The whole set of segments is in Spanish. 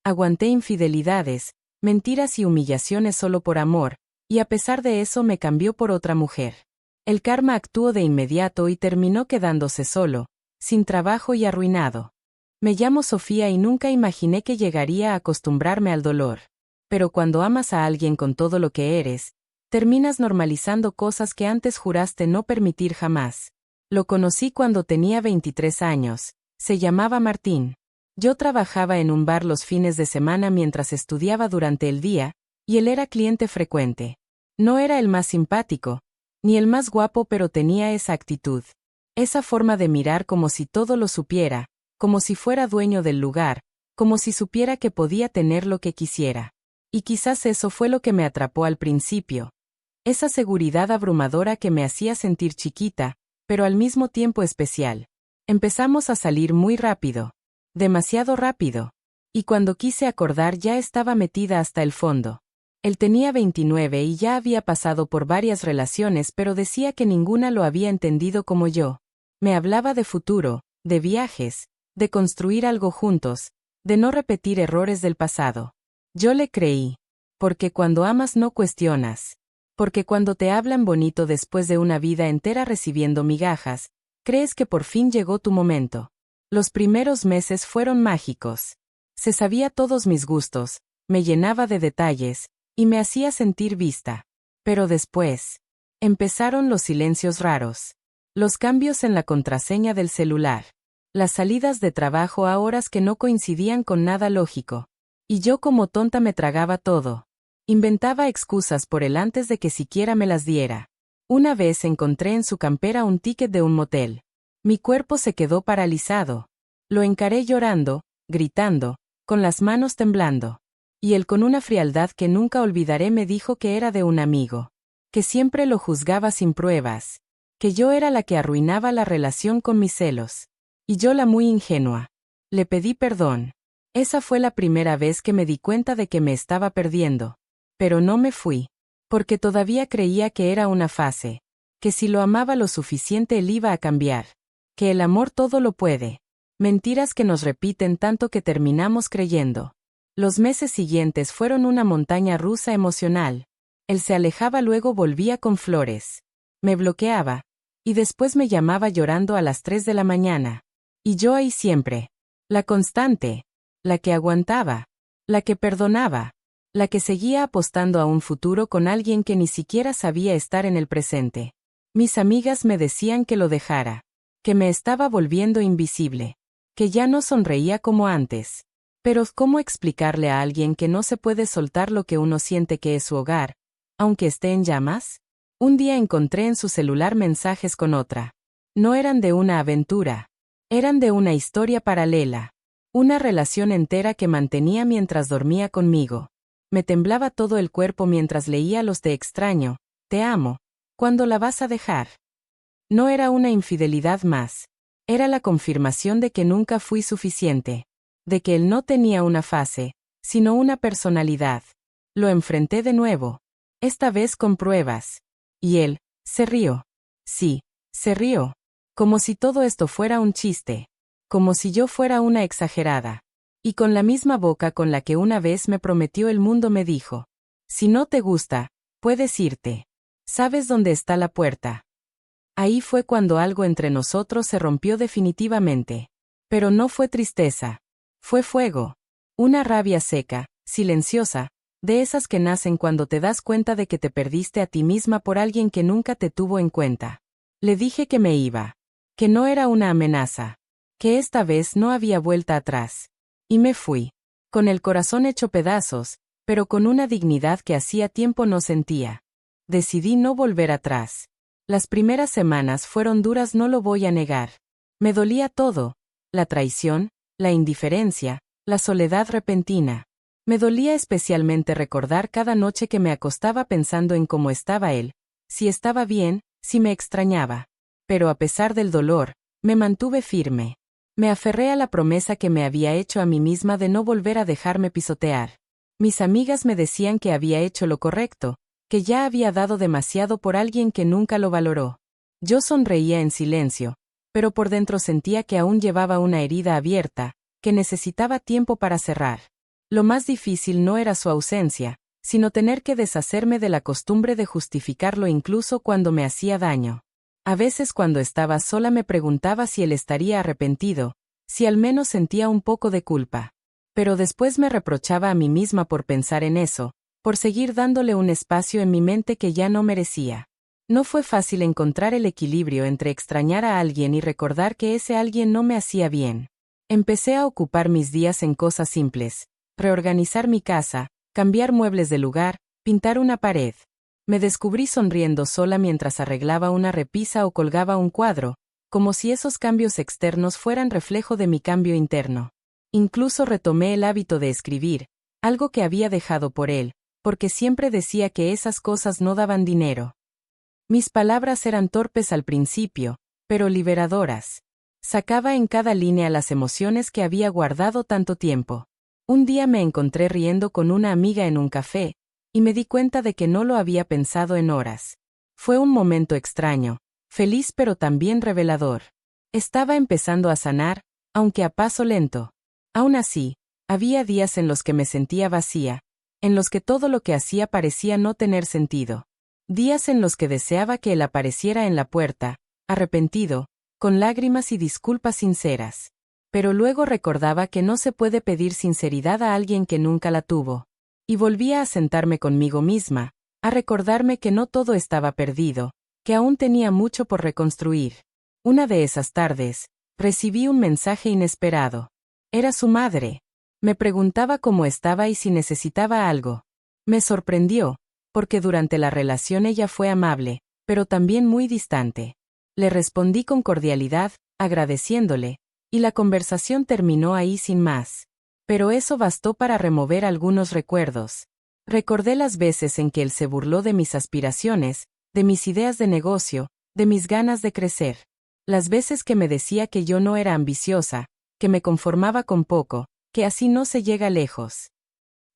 Aguanté infidelidades, mentiras y humillaciones solo por amor, y a pesar de eso me cambió por otra mujer. El karma actuó de inmediato y terminó quedándose solo, sin trabajo y arruinado. Me llamo Sofía y nunca imaginé que llegaría a acostumbrarme al dolor. Pero cuando amas a alguien con todo lo que eres, terminas normalizando cosas que antes juraste no permitir jamás. Lo conocí cuando tenía 23 años, se llamaba Martín. Yo trabajaba en un bar los fines de semana mientras estudiaba durante el día, y él era cliente frecuente. No era el más simpático, ni el más guapo, pero tenía esa actitud. Esa forma de mirar como si todo lo supiera, como si fuera dueño del lugar, como si supiera que podía tener lo que quisiera. Y quizás eso fue lo que me atrapó al principio. Esa seguridad abrumadora que me hacía sentir chiquita, pero al mismo tiempo especial. Empezamos a salir muy rápido. Demasiado rápido. Y cuando quise acordar ya estaba metida hasta el fondo. Él tenía 29 y ya había pasado por varias relaciones, pero decía que ninguna lo había entendido como yo. Me hablaba de futuro, de viajes, de construir algo juntos, de no repetir errores del pasado. Yo le creí. Porque cuando amas no cuestionas. Porque cuando te hablan bonito después de una vida entera recibiendo migajas, crees que por fin llegó tu momento. Los primeros meses fueron mágicos. Se sabía todos mis gustos, me llenaba de detalles, y me hacía sentir vista. Pero después, empezaron los silencios raros. Los cambios en la contraseña del celular. Las salidas de trabajo a horas que no coincidían con nada lógico. Y yo como tonta me tragaba todo. Inventaba excusas por él antes de que siquiera me las diera. Una vez encontré en su campera un ticket de un motel. Mi cuerpo se quedó paralizado. Lo encaré llorando, gritando, con las manos temblando. Y él con una frialdad que nunca olvidaré me dijo que era de un amigo. Que siempre lo juzgaba sin pruebas. Que yo era la que arruinaba la relación con mis celos. Y yo la muy ingenua. Le pedí perdón. Esa fue la primera vez que me di cuenta de que me estaba perdiendo. Pero no me fui. Porque todavía creía que era una fase. Que si lo amaba lo suficiente él iba a cambiar. Que el amor todo lo puede. Mentiras que nos repiten tanto que terminamos creyendo. Los meses siguientes fueron una montaña rusa emocional. Él se alejaba, luego volvía con flores. Me bloqueaba. Y después me llamaba llorando a las 3 de la mañana. Y yo ahí siempre. La constante. La que aguantaba. La que perdonaba. La que seguía apostando a un futuro con alguien que ni siquiera sabía estar en el presente. Mis amigas me decían que lo dejara. Que me estaba volviendo invisible. Que ya no sonreía como antes. Pero ¿cómo explicarle a alguien que no se puede soltar lo que uno siente que es su hogar, aunque esté en llamas? Un día encontré en su celular mensajes con otra. No eran de una aventura. Eran de una historia paralela. Una relación entera que mantenía mientras dormía conmigo. Me temblaba todo el cuerpo mientras leía los te extraño, te amo, ¿cuándo la vas a dejar? No era una infidelidad más. Era la confirmación de que nunca fui suficiente. De que él no tenía una fase, sino una personalidad. Lo enfrenté de nuevo. Esta vez con pruebas. Y él, se rió. Sí, se rió. Como si todo esto fuera un chiste. Como si yo fuera una exagerada. Y con la misma boca con la que una vez me prometió el mundo me dijo: si no te gusta, puedes irte. ¿Sabes dónde está la puerta? Ahí fue cuando algo entre nosotros se rompió definitivamente. Pero no fue tristeza. Fue fuego. Una rabia seca, silenciosa, de esas que nacen cuando te das cuenta de que te perdiste a ti misma por alguien que nunca te tuvo en cuenta. Le dije que me iba. Que no era una amenaza. Que esta vez no había vuelta atrás. Y me fui. Con el corazón hecho pedazos, pero con una dignidad que hacía tiempo no sentía. Decidí no volver atrás. Las primeras semanas fueron duras, no lo voy a negar. Me dolía todo. La traición, la indiferencia, la soledad repentina. Me dolía especialmente recordar cada noche que me acostaba pensando en cómo estaba él, si estaba bien, si me extrañaba. Pero a pesar del dolor, me mantuve firme. Me aferré a la promesa que me había hecho a mí misma de no volver a dejarme pisotear. Mis amigas me decían que había hecho lo correcto, que ya había dado demasiado por alguien que nunca lo valoró. Yo sonreía en silencio, pero por dentro sentía que aún llevaba una herida abierta, que necesitaba tiempo para cerrar. Lo más difícil no era su ausencia, sino tener que deshacerme de la costumbre de justificarlo incluso cuando me hacía daño. A veces cuando estaba sola me preguntaba si él estaría arrepentido, si al menos sentía un poco de culpa. Pero después me reprochaba a mí misma por pensar en eso, por seguir dándole un espacio en mi mente que ya no merecía. No fue fácil encontrar el equilibrio entre extrañar a alguien y recordar que ese alguien no me hacía bien. Empecé a ocupar mis días en cosas simples, reorganizar mi casa, cambiar muebles de lugar, pintar una pared. Me descubrí sonriendo sola mientras arreglaba una repisa o colgaba un cuadro, como si esos cambios externos fueran reflejo de mi cambio interno. Incluso retomé el hábito de escribir, algo que había dejado por él, porque siempre decía que esas cosas no daban dinero. Mis palabras eran torpes al principio, pero liberadoras. Sacaba en cada línea las emociones que había guardado tanto tiempo. Un día me encontré riendo con una amiga en un café, y me di cuenta de que no lo había pensado en horas. Fue un momento extraño, feliz pero también revelador. Estaba empezando a sanar, aunque a paso lento. Aún así, había días en los que me sentía vacía, en los que todo lo que hacía parecía no tener sentido. Días en los que deseaba que él apareciera en la puerta, arrepentido, con lágrimas y disculpas sinceras. Pero luego recordaba que no se puede pedir sinceridad a alguien que nunca la tuvo. Y volvía a sentarme conmigo misma, a recordarme que no todo estaba perdido, que aún tenía mucho por reconstruir. Una de esas tardes, recibí un mensaje inesperado. Era su madre. Me preguntaba cómo estaba y si necesitaba algo. Me sorprendió, porque durante la relación ella fue amable, pero también muy distante. Le respondí con cordialidad, agradeciéndole, y la conversación terminó ahí sin más. Pero eso bastó para remover algunos recuerdos. Recordé las veces en que él se burló de mis aspiraciones, de mis ideas de negocio, de mis ganas de crecer. Las veces que me decía que yo no era ambiciosa, que me conformaba con poco, que así no se llega lejos.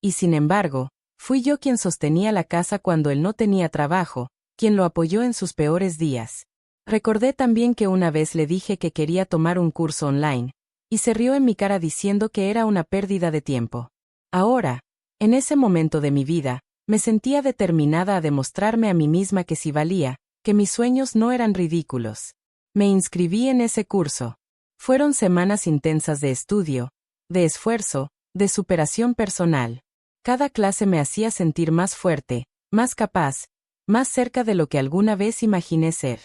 Y sin embargo, fui yo quien sostenía la casa cuando él no tenía trabajo, quien lo apoyó en sus peores días. Recordé también que una vez le dije que quería tomar un curso online, y se rió en mi cara diciendo que era una pérdida de tiempo. Ahora, en ese momento de mi vida, me sentía determinada a demostrarme a mí misma que sí valía, que mis sueños no eran ridículos. Me inscribí en ese curso. Fueron semanas intensas de estudio, de esfuerzo, de superación personal. Cada clase me hacía sentir más fuerte, más capaz, más cerca de lo que alguna vez imaginé ser.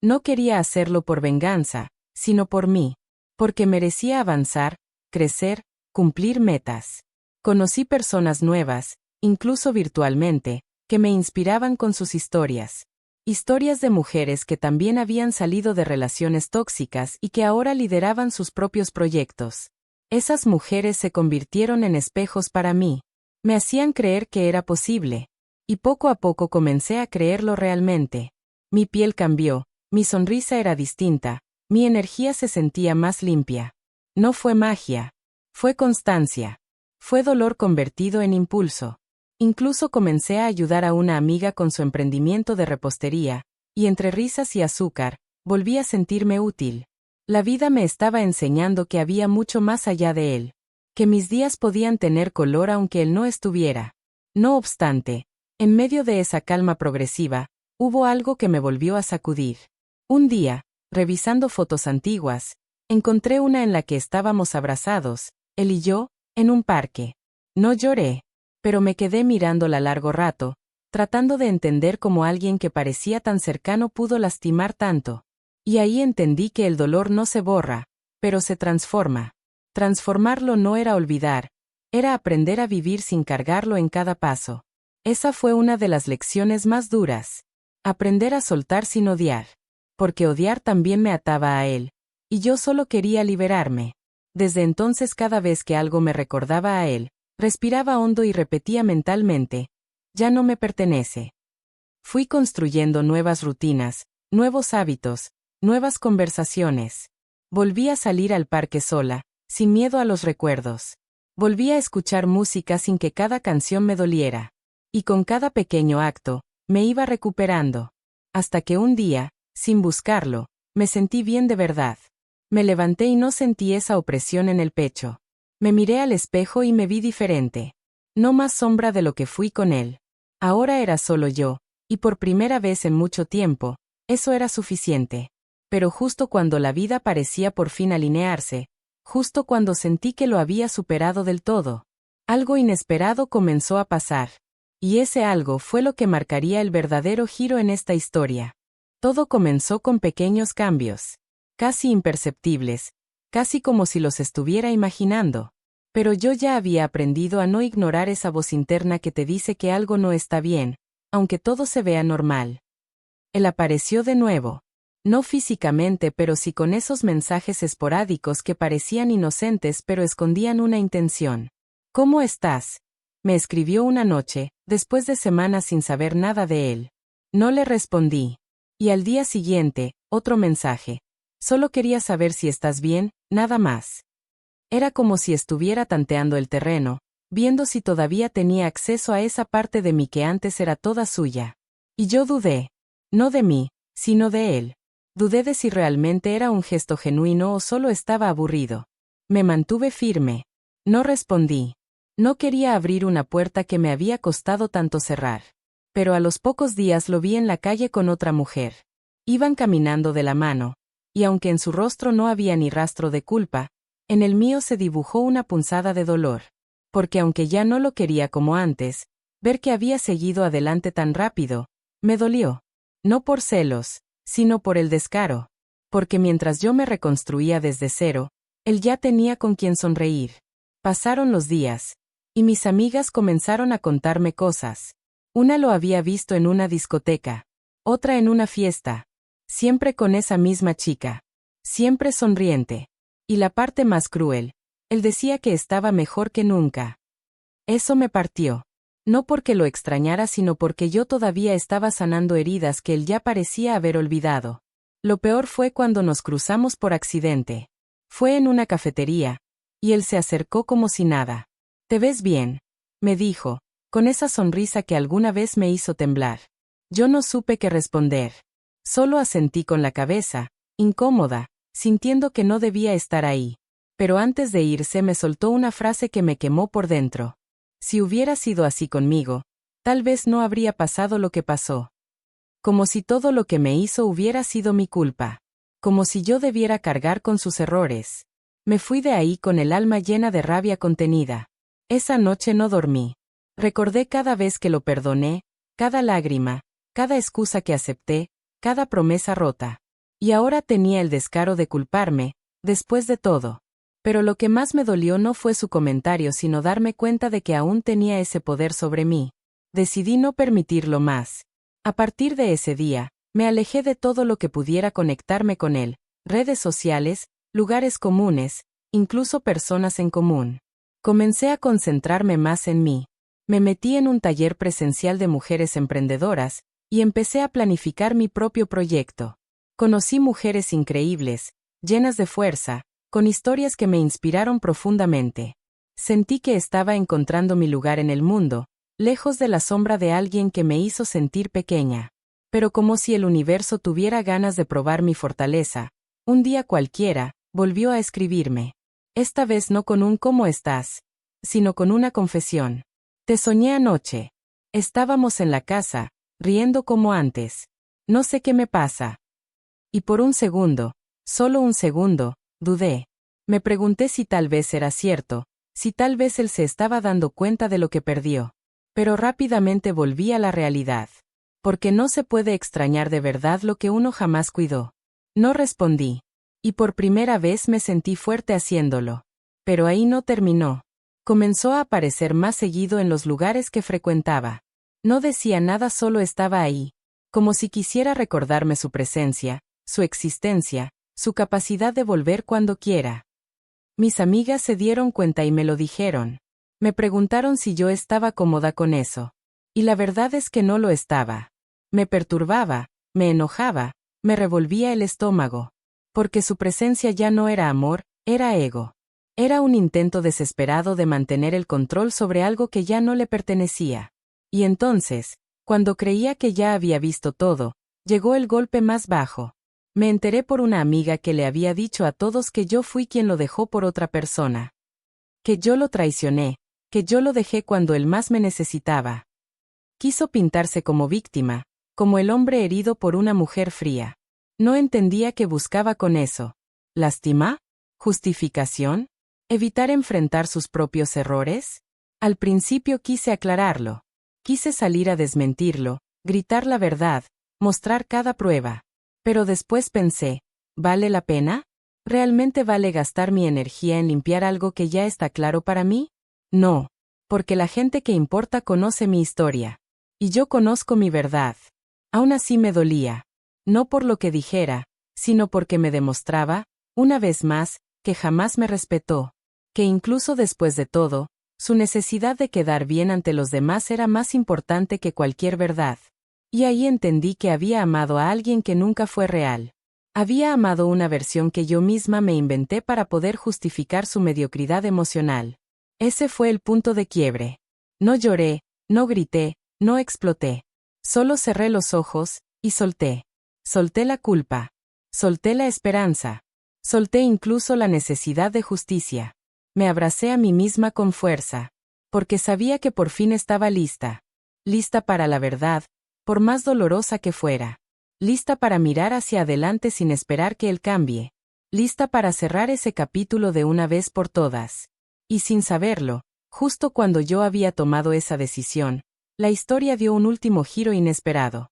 No quería hacerlo por venganza, sino por mí, porque merecía avanzar, crecer, cumplir metas. Conocí personas nuevas, incluso virtualmente, que me inspiraban con sus historias. Historias de mujeres que también habían salido de relaciones tóxicas y que ahora lideraban sus propios proyectos. Esas mujeres se convirtieron en espejos para mí. Me hacían creer que era posible. Y poco a poco comencé a creerlo realmente. Mi piel cambió, mi sonrisa era distinta, mi energía se sentía más limpia. No fue magia. Fue constancia. Fue dolor convertido en impulso. Incluso comencé a ayudar a una amiga con su emprendimiento de repostería, y entre risas y azúcar, volví a sentirme útil. La vida me estaba enseñando que había mucho más allá de él, que mis días podían tener color aunque él no estuviera. No obstante, en medio de esa calma progresiva, hubo algo que me volvió a sacudir. Un día, revisando fotos antiguas, encontré una en la que estábamos abrazados, él y yo, en un parque. No lloré, pero me quedé mirándola largo rato, tratando de entender cómo alguien que parecía tan cercano pudo lastimar tanto. Y ahí entendí que el dolor no se borra, pero se transforma. Transformarlo no era olvidar, era aprender a vivir sin cargarlo en cada paso. Esa fue una de las lecciones más duras. Aprender a soltar sin odiar. Porque odiar también me ataba a él, y yo solo quería liberarme. Desde entonces cada vez que algo me recordaba a él, respiraba hondo y repetía mentalmente, ya no me pertenece. Fui construyendo nuevas rutinas, nuevos hábitos, nuevas conversaciones. Volví a salir al parque sola, sin miedo a los recuerdos. Volví a escuchar música sin que cada canción me doliera. Y con cada pequeño acto, me iba recuperando. Hasta que un día, sin buscarlo, me sentí bien de verdad. Me levanté y no sentí esa opresión en el pecho. Me miré al espejo y me vi diferente. No más sombra de lo que fui con él. Ahora era solo yo, y por primera vez en mucho tiempo, eso era suficiente. Pero justo cuando la vida parecía por fin alinearse, justo cuando sentí que lo había superado del todo, algo inesperado comenzó a pasar. Y ese algo fue lo que marcaría el verdadero giro en esta historia. Todo comenzó con pequeños cambios, casi imperceptibles, casi como si los estuviera imaginando. Pero yo ya había aprendido a no ignorar esa voz interna que te dice que algo no está bien, aunque todo se vea normal. Él apareció de nuevo. No físicamente, pero sí con esos mensajes esporádicos que parecían inocentes pero escondían una intención. ¿Cómo estás? Me escribió una noche, después de semanas sin saber nada de él. No le respondí. Y al día siguiente, otro mensaje. Solo quería saber si estás bien, nada más. Era como si estuviera tanteando el terreno, viendo si todavía tenía acceso a esa parte de mí que antes era toda suya. Y yo dudé. No de mí, sino de él. Dudé de si realmente era un gesto genuino o solo estaba aburrido. Me mantuve firme. No respondí. No quería abrir una puerta que me había costado tanto cerrar. Pero a los pocos días lo vi en la calle con otra mujer. Iban caminando de la mano, y aunque en su rostro no había ni rastro de culpa, en el mío se dibujó una punzada de dolor. Porque aunque ya no lo quería como antes, ver que había seguido adelante tan rápido, me dolió. No por celos, sino por el descaro. Porque mientras yo me reconstruía desde cero, él ya tenía con quien sonreír. Pasaron los días, y mis amigas comenzaron a contarme cosas. Una lo había visto en una discoteca, otra en una fiesta, siempre con esa misma chica, siempre sonriente. Y la parte más cruel, él decía que estaba mejor que nunca. Eso me partió. No porque lo extrañara, sino porque yo todavía estaba sanando heridas que él ya parecía haber olvidado. Lo peor fue cuando nos cruzamos por accidente. Fue en una cafetería, y él se acercó como si nada. «¿Te ves bien?», me dijo, con esa sonrisa que alguna vez me hizo temblar. Yo no supe qué responder. Solo asentí con la cabeza, incómoda, sintiendo que no debía estar ahí. Pero antes de irse me soltó una frase que me quemó por dentro. Si hubiera sido así conmigo, tal vez no habría pasado lo que pasó. Como si todo lo que me hizo hubiera sido mi culpa. Como si yo debiera cargar con sus errores. Me fui de ahí con el alma llena de rabia contenida. Esa noche no dormí. Recordé cada vez que lo perdoné, cada lágrima, cada excusa que acepté, cada promesa rota. Y ahora tenía el descaro de culparme, después de todo. Pero lo que más me dolió no fue su comentario, sino darme cuenta de que aún tenía ese poder sobre mí. Decidí no permitirlo más. A partir de ese día, me alejé de todo lo que pudiera conectarme con él, redes sociales, lugares comunes, incluso personas en común. Comencé a concentrarme más en mí. Me metí en un taller presencial de mujeres emprendedoras, y empecé a planificar mi propio proyecto. Conocí mujeres increíbles, llenas de fuerza, con historias que me inspiraron profundamente. Sentí que estaba encontrando mi lugar en el mundo, lejos de la sombra de alguien que me hizo sentir pequeña. Pero como si el universo tuviera ganas de probar mi fortaleza, un día cualquiera, volvió a escribirme. Esta vez no con un «¿cómo estás?», sino con una confesión. «Te soñé anoche. Estábamos en la casa, riendo como antes. No sé qué me pasa». Y por un segundo, solo un segundo, dudé. Me pregunté si tal vez era cierto, si tal vez él se estaba dando cuenta de lo que perdió. Pero rápidamente volví a la realidad. Porque no se puede extrañar de verdad lo que uno jamás cuidó. No respondí. Y por primera vez me sentí fuerte haciéndolo. Pero ahí no terminó. Comenzó a aparecer más seguido en los lugares que frecuentaba. No decía nada, solo estaba ahí. Como si quisiera recordarme su presencia, su existencia, su capacidad de volver cuando quiera. Mis amigas se dieron cuenta y me lo dijeron. Me preguntaron si yo estaba cómoda con eso. Y la verdad es que no lo estaba. Me perturbaba, me enojaba, me revolvía el estómago. Porque su presencia ya no era amor, era ego. Era un intento desesperado de mantener el control sobre algo que ya no le pertenecía. Y entonces, cuando creía que ya había visto todo, llegó el golpe más bajo. Me enteré por una amiga que le había dicho a todos que yo fui quien lo dejó por otra persona. que yo lo traicioné, que yo lo dejé cuando él más me necesitaba. Quiso pintarse como víctima, como el hombre herido por una mujer fría. No entendía qué buscaba con eso. ¿Lástima? ¿Justificación? ¿Evitar enfrentar sus propios errores? Al principio quise aclararlo. Quise salir a desmentirlo, gritar la verdad, mostrar cada prueba. Pero después pensé, ¿vale la pena? ¿Realmente vale gastar mi energía en limpiar algo que ya está claro para mí? No, porque la gente que importa conoce mi historia. Y yo conozco mi verdad. Aún así me dolía. No por lo que dijera, sino porque me demostraba, una vez más, que jamás me respetó. Que incluso después de todo, su necesidad de quedar bien ante los demás era más importante que cualquier verdad. Y ahí entendí que había amado a alguien que nunca fue real. Había amado una versión que yo misma me inventé para poder justificar su mediocridad emocional. Ese fue el punto de quiebre. No lloré, no grité, no exploté. Solo cerré los ojos, y solté. Solté la culpa. Solté la esperanza. Solté incluso la necesidad de justicia. Me abracé a mí misma con fuerza. Porque sabía que por fin estaba lista. Lista para la verdad, por más dolorosa que fuera. Lista para mirar hacia adelante sin esperar que él cambie. Lista para cerrar ese capítulo de una vez por todas. Y sin saberlo, justo cuando yo había tomado esa decisión, la historia dio un último giro inesperado.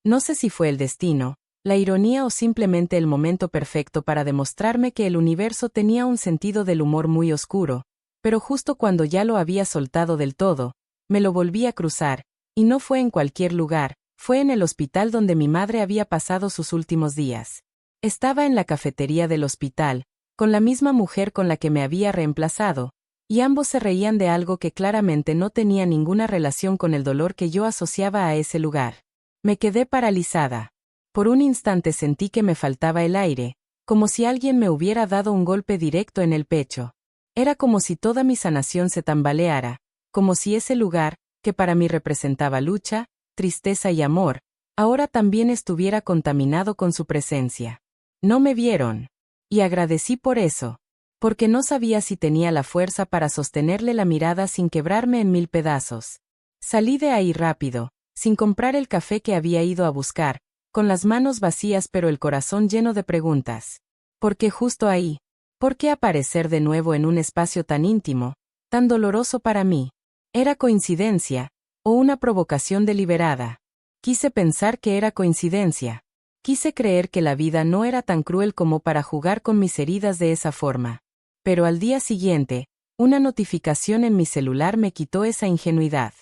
No sé si fue el destino, la ironía o simplemente el momento perfecto para demostrarme que el universo tenía un sentido del humor muy oscuro, pero justo cuando ya lo había soltado del todo, me lo volví a cruzar, y no fue en cualquier lugar, fue en el hospital donde mi madre había pasado sus últimos días. Estaba en la cafetería del hospital, con la misma mujer con la que me había reemplazado, y ambos se reían de algo que claramente no tenía ninguna relación con el dolor que yo asociaba a ese lugar. Me quedé paralizada. Por un instante sentí que me faltaba el aire, como si alguien me hubiera dado un golpe directo en el pecho. Era como si toda mi sanación se tambaleara, como si ese lugar, que para mí representaba lucha, tristeza y amor, ahora también estuviera contaminado con su presencia. No me vieron. Y agradecí por eso, porque no sabía si tenía la fuerza para sostenerle la mirada sin quebrarme en mil pedazos. Salí de ahí rápido, sin comprar el café que había ido a buscar, con las manos vacías pero el corazón lleno de preguntas. ¿Por qué justo ahí? ¿Por qué aparecer de nuevo en un espacio tan íntimo, tan doloroso para mí? ¿Era coincidencia, o una provocación deliberada? Quise pensar que era coincidencia. Quise creer que la vida no era tan cruel como para jugar con mis heridas de esa forma. Pero al día siguiente, una notificación en mi celular me quitó esa ingenuidad.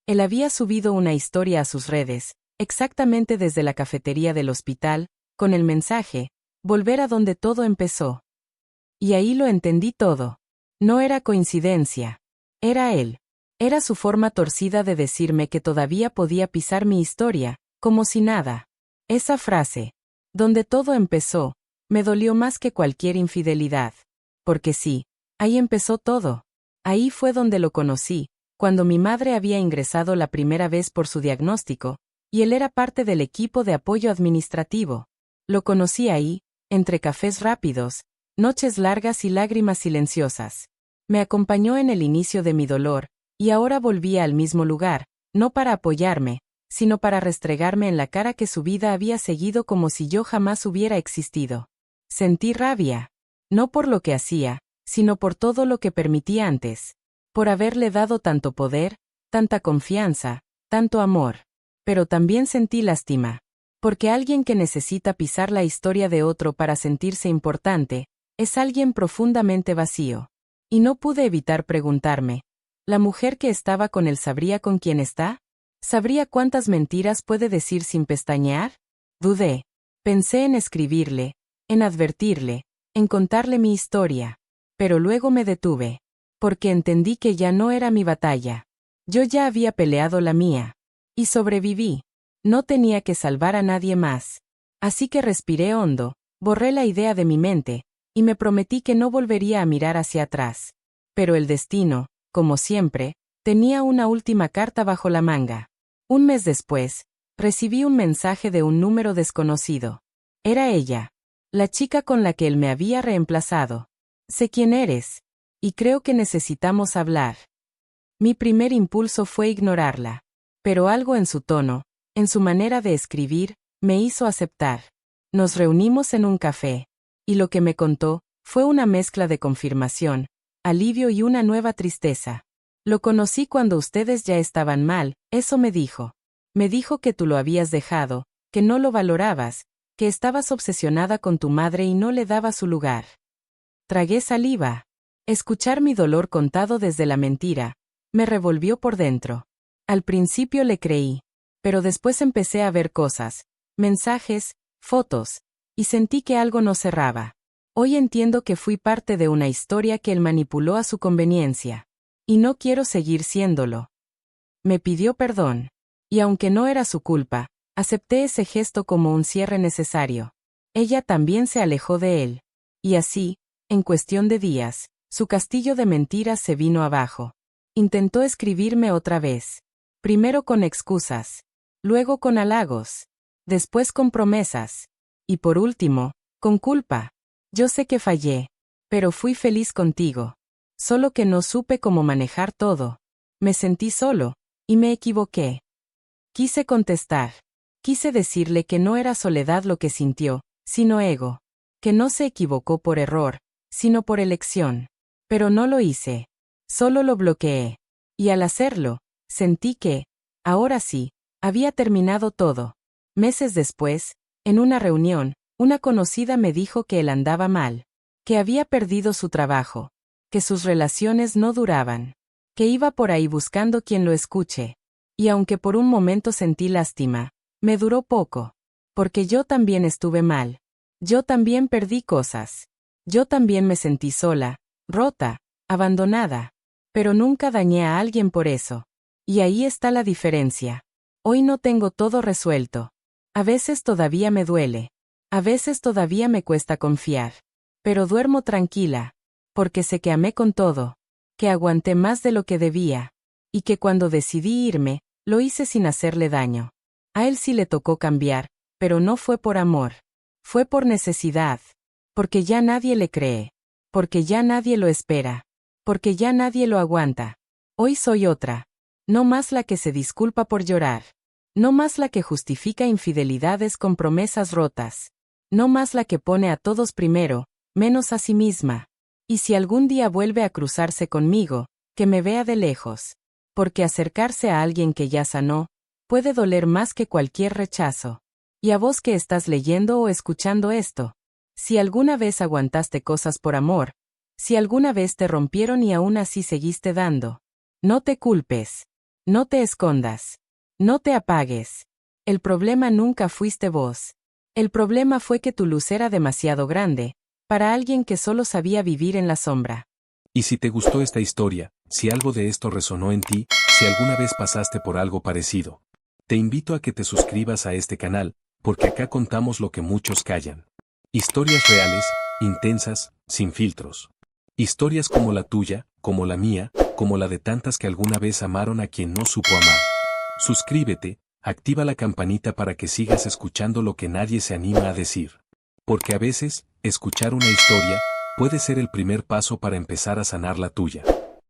Él había subido una historia a sus redes, exactamente desde la cafetería del hospital, con el mensaje, volver a donde todo empezó. Y ahí lo entendí todo. No era coincidencia. Era él. Era su forma torcida de decirme que todavía podía pisar mi historia, como si nada. Esa frase, donde todo empezó, me dolió más que cualquier infidelidad. Porque sí, ahí empezó todo. Ahí fue donde lo conocí, cuando mi madre había ingresado la primera vez por su diagnóstico, y él era parte del equipo de apoyo administrativo. Lo conocí ahí, entre cafés rápidos, noches largas y lágrimas silenciosas. Me acompañó en el inicio de mi dolor, y ahora volvía al mismo lugar, no para apoyarme, sino para restregarme en la cara que su vida había seguido como si yo jamás hubiera existido. Sentí rabia. No por lo que hacía, sino por todo lo que permití antes. Por haberle dado tanto poder, tanta confianza, tanto amor. Pero también sentí lástima. Porque alguien que necesita pisar la historia de otro para sentirse importante, es alguien profundamente vacío. Y no pude evitar preguntarme, ¿la mujer que estaba con él sabría con quién está? ¿Sabría cuántas mentiras puede decir sin pestañear? Dudé. Pensé en escribirle, en advertirle, en contarle mi historia. Pero luego me detuve. Porque entendí que ya no era mi batalla. Yo ya había peleado la mía. Y sobreviví. No tenía que salvar a nadie más. Así que respiré hondo, borré la idea de mi mente, y me prometí que no volvería a mirar hacia atrás. Pero el destino, como siempre, tenía una última carta bajo la manga. Un mes después, recibí un mensaje de un número desconocido. Era ella, la chica con la que él me había reemplazado. Sé quién eres. y creo que necesitamos hablar. Mi primer impulso fue ignorarla. Pero algo en su tono, en su manera de escribir, me hizo aceptar. Nos reunimos en un café, y lo que me contó fue una mezcla de confirmación, alivio y una nueva tristeza. Lo conocí cuando ustedes ya estaban mal, eso me dijo. Me dijo que tú lo habías dejado, que no lo valorabas, que estabas obsesionada con tu madre y no le dabas su lugar. Tragué saliva. Escuchar mi dolor contado desde la mentira me revolvió por dentro. Al principio le creí, pero después empecé a ver cosas, mensajes, fotos, y sentí que algo no cerraba. Hoy entiendo que fui parte de una historia que él manipuló a su conveniencia. Y no quiero seguir siéndolo. Me pidió perdón. Y aunque no era su culpa, acepté ese gesto como un cierre necesario. Ella también se alejó de él. Y así, en cuestión de días, su castillo de mentiras se vino abajo. Intentó escribirme otra vez. Primero con excusas. Luego con halagos. Después con promesas. Y por último, con culpa. Yo sé que fallé. Pero fui feliz contigo. Solo que no supe cómo manejar todo. Me sentí solo. Y me equivoqué. Quise contestar. Quise decirle que no era soledad lo que sintió, sino ego. Que no se equivocó por error, sino por elección. Pero no lo hice. Solo lo bloqueé. Y al hacerlo, sentí que, ahora sí, había terminado todo. Meses después, en una reunión, una conocida me dijo que él andaba mal. Que había perdido su trabajo. Que sus relaciones no duraban. Que iba por ahí buscando quien lo escuche. Y aunque por un momento sentí lástima, me duró poco. Porque yo también estuve mal. Yo también perdí cosas. Yo también me sentí sola, rota, abandonada. Pero nunca dañé a alguien por eso. Y ahí está la diferencia. Hoy no tengo todo resuelto. A veces todavía me duele. A veces todavía me cuesta confiar. Pero duermo tranquila. Porque sé que amé con todo. Que aguanté más de lo que debía. Y que cuando decidí irme, lo hice sin hacerle daño. A él sí le tocó cambiar, pero no fue por amor. Fue por necesidad. Porque ya nadie le cree. Porque ya nadie lo espera. Porque ya nadie lo aguanta. Hoy soy otra. No más la que se disculpa por llorar. No más la que justifica infidelidades con promesas rotas. No más la que pone a todos primero, menos a sí misma. Y si algún día vuelve a cruzarse conmigo, que me vea de lejos. Porque acercarse a alguien que ya sanó, puede doler más que cualquier rechazo. Y a vos que estás leyendo o escuchando esto. Si alguna vez aguantaste cosas por amor, si alguna vez te rompieron y aún así seguiste dando, no te culpes. No te escondas. No te apagues. El problema nunca fuiste vos. El problema fue que tu luz era demasiado grande, para alguien que solo sabía vivir en la sombra. Y si te gustó esta historia, si algo de esto resonó en ti, si alguna vez pasaste por algo parecido, te invito a que te suscribas a este canal, porque acá contamos lo que muchos callan. Historias reales, intensas, sin filtros. Historias como la tuya, como la mía, como la de tantas que alguna vez amaron a quien no supo amar. Suscríbete, activa la campanita para que sigas escuchando lo que nadie se anima a decir. Porque a veces, escuchar una historia puede ser el primer paso para empezar a sanar la tuya.